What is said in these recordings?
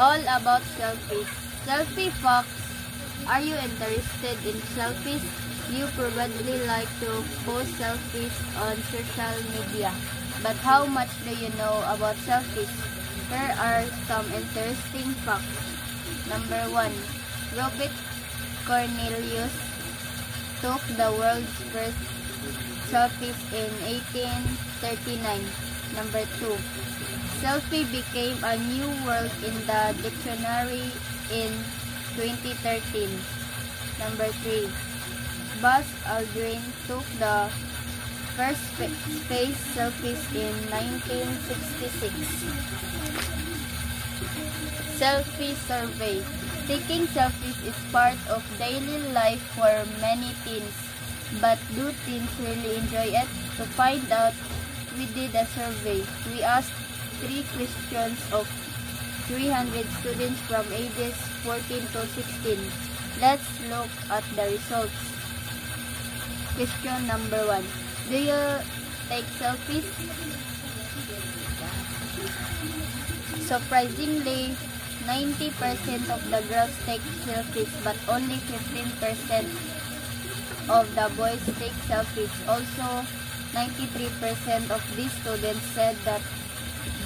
All about selfies. Selfie facts. Are you interested in selfies? You probably like to post selfies on social media. But how much do you know about selfies? Here are some interesting facts. Number 1. Robert Cornelius took the world's first selfies in 1839. Number 2. Selfie became a new word in the dictionary in 2013. Number 3. Buzz Aldrin took the first space selfies in 1966. Selfie survey. Taking selfies is part of daily life for many teens. But do teens really enjoy it? To find out, we did a survey. We asked 3 questions of 300 students from ages 14 to 16. Let's look at the results. Question number 1. Do you take selfies? Surprisingly, 90% of the girls take selfies, but only 15% of the boys take selfies. Also, 93% of these students said that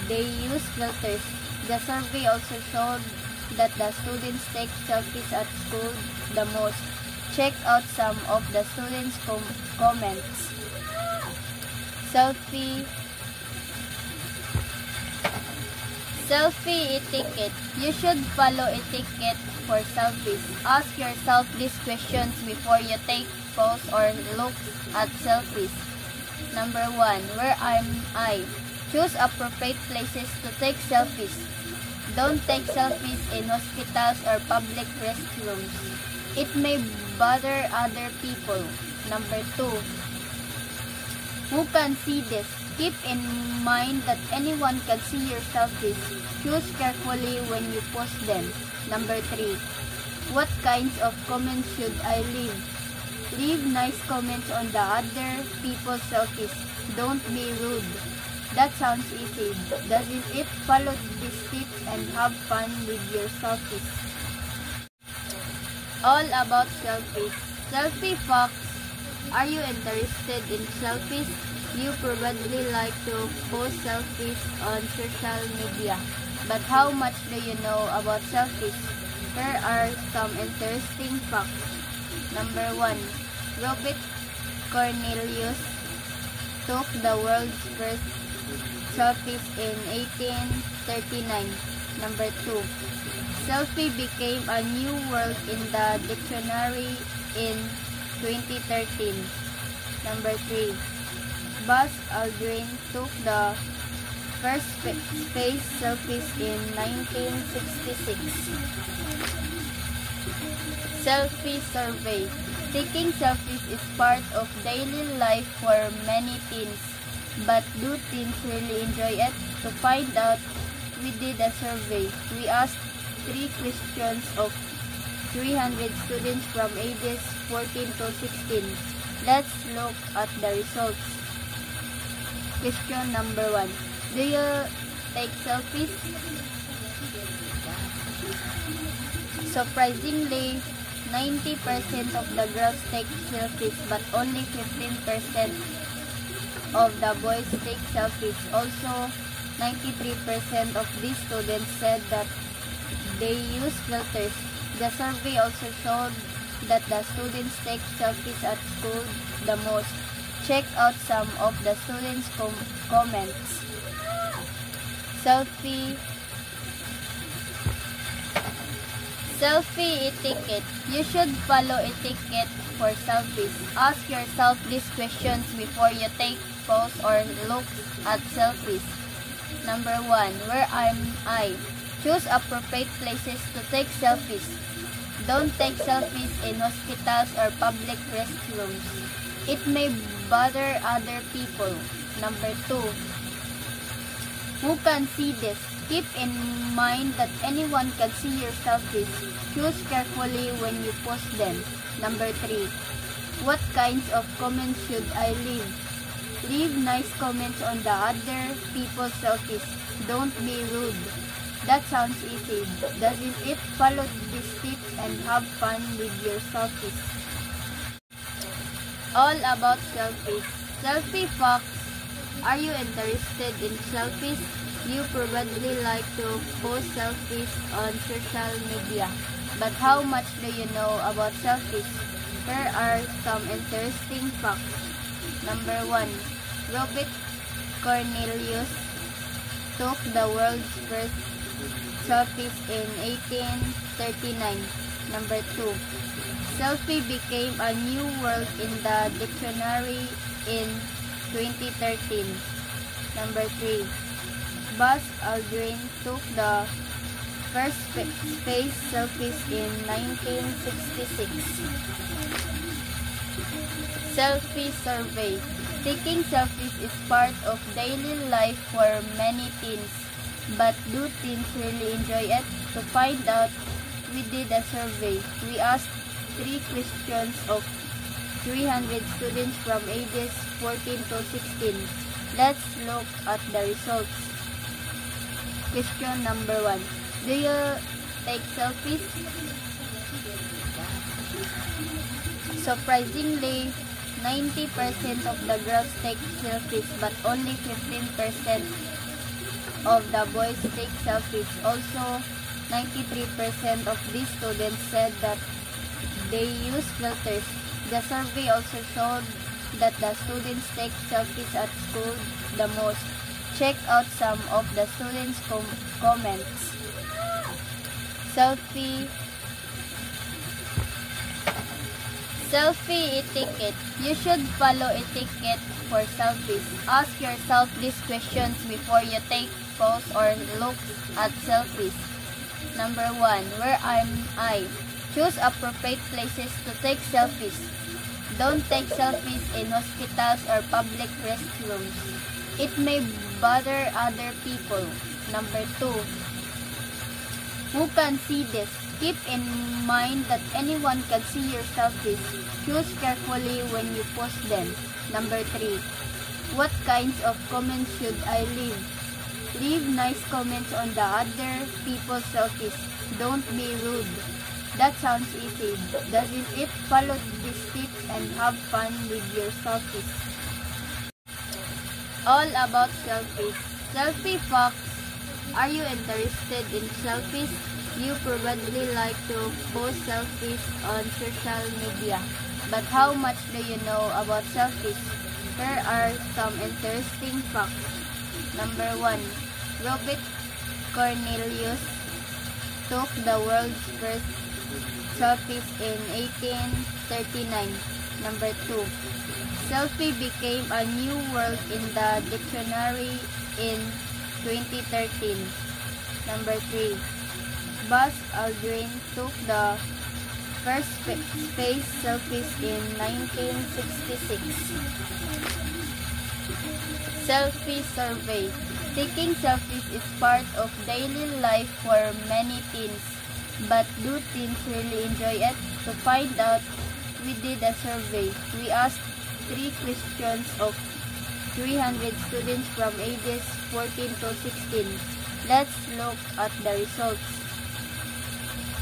they use filters. The survey also showed that the students take selfies at school the most. Check out some of the students' comments. Selfie etiquette. You should follow etiquette for selfies. Ask yourself these questions before you take photos or look at selfies. Number 1. Where am I? Choose appropriate places to take selfies. Don't take selfies in hospitals or public restrooms. It may bother other people. Number 2. Who can see this? Keep in mind that anyone can see your selfies. Choose carefully when you post them. Number 3. What kinds of comments should I leave? Leave nice comments on the other people's selfies. Don't be rude. That sounds easy, doesn't it? Follow these tips and have fun with your selfies. All about selfies. Selfie facts. Are you interested in selfies? You probably like to post selfies on social media. But how much do you know about selfies? Here are some interesting facts. Number 1. Robert Cornelius took the world's first selfies in 1839. Number 2. Selfie became a new word in the dictionary in 2013. Number 3. Buzz Aldrin took the first space selfies in 1966. Selfie survey. Taking selfies is part of daily life for many teens. But do teens really enjoy it? To find out, we did a survey. We asked 3 questions of 300 students from ages 14 to 16. Let's look at the results. Question number 1. Do you take selfies? Surprisingly, 90% of the girls take selfies, but only 15% of the boys take selfies. Also, 93% of these students said that they use filters. The survey also showed that the students take selfies at school the most. Check out some of the students' comments. Selfie etiquette. You should follow etiquette for selfies. Ask yourself these questions before you take photos or look at selfies. Number 1. Where am I? Choose appropriate places to take selfies. Don't take selfies in hospitals or public restrooms. It may bother other people. Number 2. Who can see this? Keep in mind that anyone can see your selfies. Choose carefully when you post them. Number 3. What kinds of comments should I leave? Leave nice comments on the other people's selfies. Don't be rude. That sounds easy, doesn't it? Follow these tips and have fun with your selfies. All about selfies. Selfie facts. Are you interested in selfies? You probably like to post selfies on social media. But how much do you know about selfies? Here are some interesting facts. Number 1. Robert Cornelius took the world's first selfies in 1839. Number 2. Selfie became a new word in the dictionary in 2013. Number 3. Buzz Aldrin took the first space selfies in 1966. Selfie survey. Taking selfies is part of daily life for many teens. But do teens really enjoy it? To find out, we did a survey. We asked 3 questions of 300 students from ages 14 to 16. Let's look at the results. Question number 1. Do you take selfies? Surprisingly, 90% of the girls take selfies, but only 15% of the boys take selfies. Also, 93% of these students said that they use filters. The survey also showed that the students take selfies at school the most. Check out some of the students' comments. Selfie etiquette. You should follow etiquette for selfies. Ask yourself these questions before you take pose or look at selfies. Number 1. Where am I? Choose appropriate places to take selfies. Don't take selfies in hospitals or public restrooms. It may bother other people. Number 2. Who can see this? Keep in mind that anyone can see your selfies. Choose carefully when you post them. Number 3. What kinds of comments should I leave? Leave nice comments on the other people's selfies. Don't be rude. That sounds easy, doesn't it? Follow these tips and have fun with your selfies. All about selfies. Selfie facts. Are you interested in selfies? You probably like to post selfies on social media. But how much do you know about selfies? Here are some interesting facts. Number 1. Robert Cornelius took the world's first selfies in 1839. Number 2. Selfie became a new word in the dictionary in 2013. Number 3. Buzz Aldrin took the first space selfies in 1966. Selfie survey. Taking selfies is part of daily life for many teens. But do teens really enjoy it? To find out, we did a survey. We asked 3 questions of 300 students from ages 14 to 16. Let's look at the results.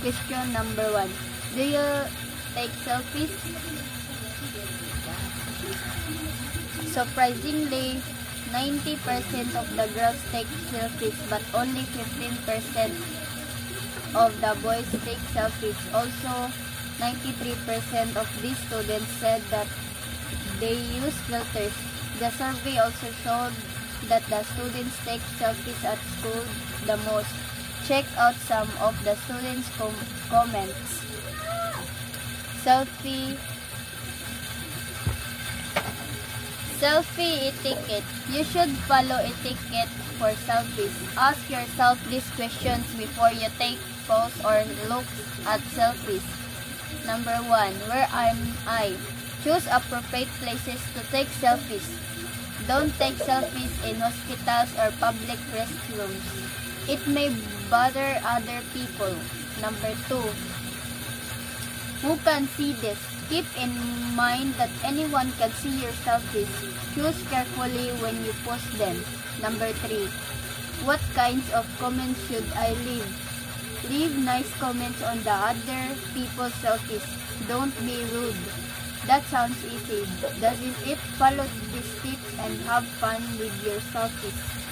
Question number 1. Do you take selfies? Surprisingly, 90% of the girls take selfies, but only 15% of the boys take selfies. Also, 93% of these students said that they use filters. The survey also showed that the students take selfies at school the most. Check out some of the students' comments. Selfie etiquette. You should follow etiquette for selfies. Ask yourself these questions before you take pose or look at selfies. Number 1. Where am I? Choose appropriate places to take selfies. Don't take selfies in hospitals or public restrooms. It may bother other people. Number 2. Who can see this? Keep in mind that anyone can see your selfies. Choose carefully when you post them. Number 3. What kinds of comments should I leave? Leave nice comments on the other people's selfies. Don't be rude. That sounds easy, doesn't it? Follow these tips and have fun with your selfies.